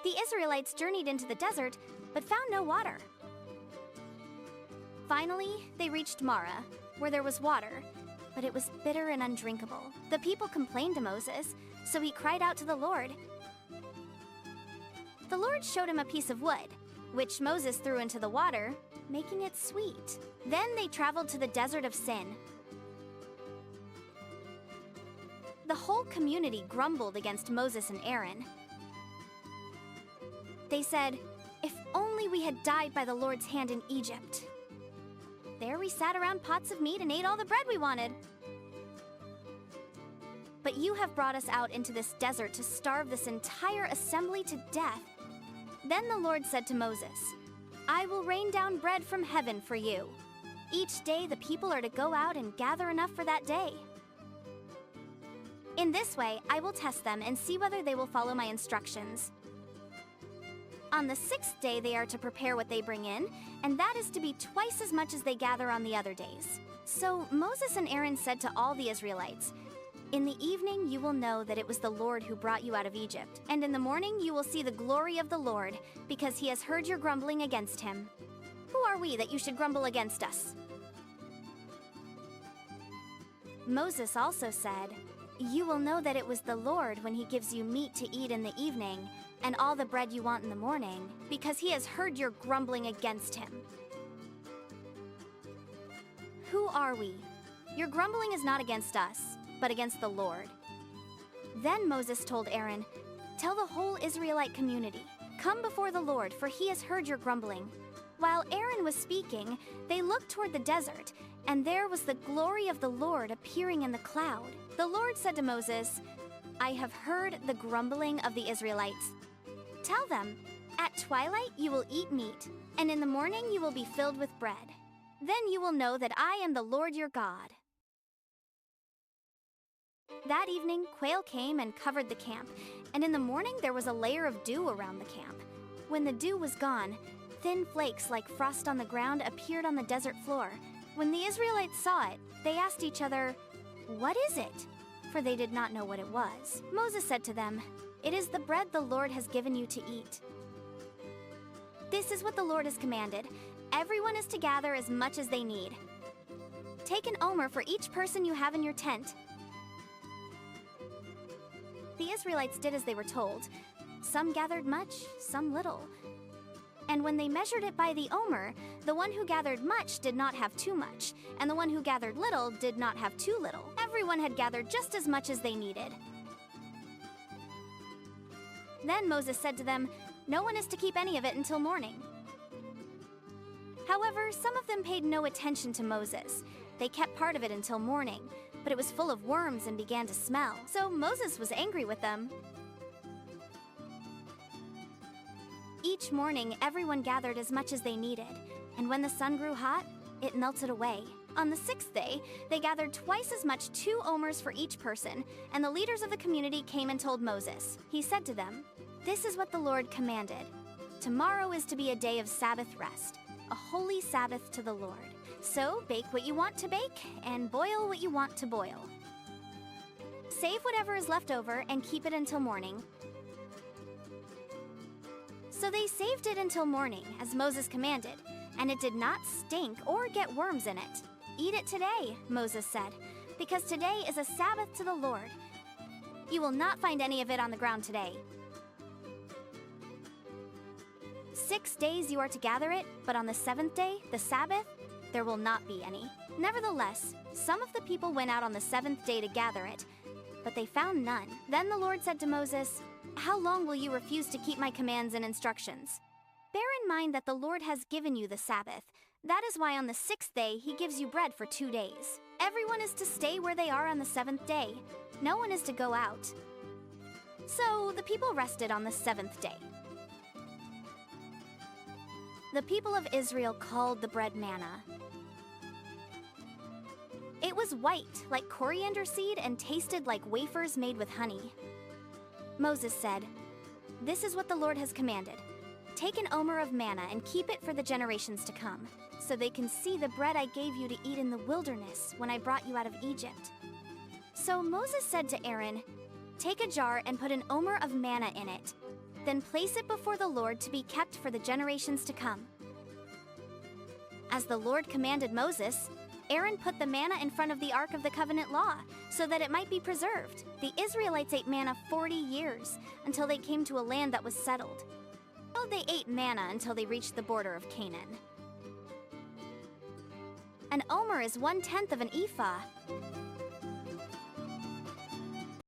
The Israelites journeyed into the desert, but found no water. Finally, they reached Mara, where there was water, but it was bitter and undrinkable. The people complained to Moses, so he cried out to the Lord. The Lord showed him a piece of wood, which Moses threw into the water, making it sweet. Then they traveled to the desert of Sin. The whole community grumbled against Moses and Aaron. They said, "If only we had died by the Lord's hand in Egypt. There we sat around pots of meat and ate all the bread we wanted. But you have brought us out into this desert to starve this entire assembly to death." Then the Lord said to Moses, "I will rain down bread from heaven for you. Each day the people are to go out and gather enough for that day. In this way, I will test them and see whether they will follow my instructions. On the 6th day they are to prepare what they bring in, and that is to be twice as much as they gather on the other days." So Moses and Aaron said to all the Israelites, "In the evening you will know that it was the Lord who brought you out of Egypt, and in the morning you will see the glory of the Lord, because he has heard your grumbling against him. Who are we that you should grumble against us?" Moses also said, "You will know that it was the Lord when he gives you meat to eat in the evening, and all the bread you want in the morning, because he has heard your grumbling against him." Who are we? Your grumbling is not against us, but against the Lord. Then Moses told Aaron, "Tell the whole Israelite community, 'Come before the Lord, for he has heard your grumbling.'" While Aaron was speaking, they looked toward the desert, and there was the glory of the Lord appearing in the cloud. The Lord said to Moses, "I have heard the grumbling of the Israelites. Tell them, at twilight you will eat meat, and in the morning you will be filled with bread. Then you will know that I am the Lord your God." That evening, quail came and covered the camp, and in the morning there was a layer of dew around the camp. When the dew was gone, thin flakes like frost on the ground appeared on the desert floor. When the Israelites saw it, they asked each other, "What is it?" For they did not know what it was. Moses said to them, "It is the bread the Lord has given you to eat. This is what the Lord has commanded. Everyone is to gather as much as they need. Take an omer for each person you have in your tent." The Israelites did as they were told. Some gathered much, some little. And when they measured it by the omer, the one who gathered much did not have too much, and the one who gathered little did not have too little. Everyone had gathered just as much as they needed. Then Moses said to them, "No one is to keep any of it until morning." However, some of them paid no attention to Moses. They kept part of it until morning, but it was full of worms and began to smell. So Moses was angry with them. Each morning, everyone gathered as much as they needed, and when the sun grew hot, it melted away. On the 6th day, they gathered twice as much, 2 omers for each person, and the leaders of the community came and told Moses. He said to them, "This is what the Lord commanded. Tomorrow is to be a day of Sabbath rest, a holy Sabbath to the Lord. So bake what you want to bake, and boil what you want to boil. Save whatever is left over and keep it until morning." So they saved it until morning, as Moses commanded, and it did not stink or get worms in it. "Eat it today," Moses said, "because today is a Sabbath to the Lord. You will not find any of it on the ground today. 6 days you are to gather it, but on the 7th day, the Sabbath, there will not be any." Nevertheless, some of the people went out on the 7th day to gather it, but they found none. Then the Lord said to Moses, "How long will you refuse to keep my commands and instructions? Bear in mind that the Lord has given you the Sabbath. That is why on the 6th day he gives you bread for 2 days. Everyone is to stay where they are on the 7th day. No one is to go out." So the people rested on the 7th day. The people of Israel called the bread manna. It was white, like coriander seed, and tasted like wafers made with honey. Moses said, "This is what the Lord has commanded. Take an omer of manna and keep it for the generations to come, so they can see the bread I gave you to eat in the wilderness when I brought you out of Egypt." So Moses said to Aaron, "Take a jar and put an omer of manna in it. Then place it before the Lord to be kept for the generations to come. As the Lord commanded Moses, Aaron put the manna in front of the Ark of the Covenant law, so that it might be preserved. The Israelites ate manna 40 years, until they came to a land that was settled. So they ate manna until they reached the border of Canaan. An omer is 1/10 of an ephah.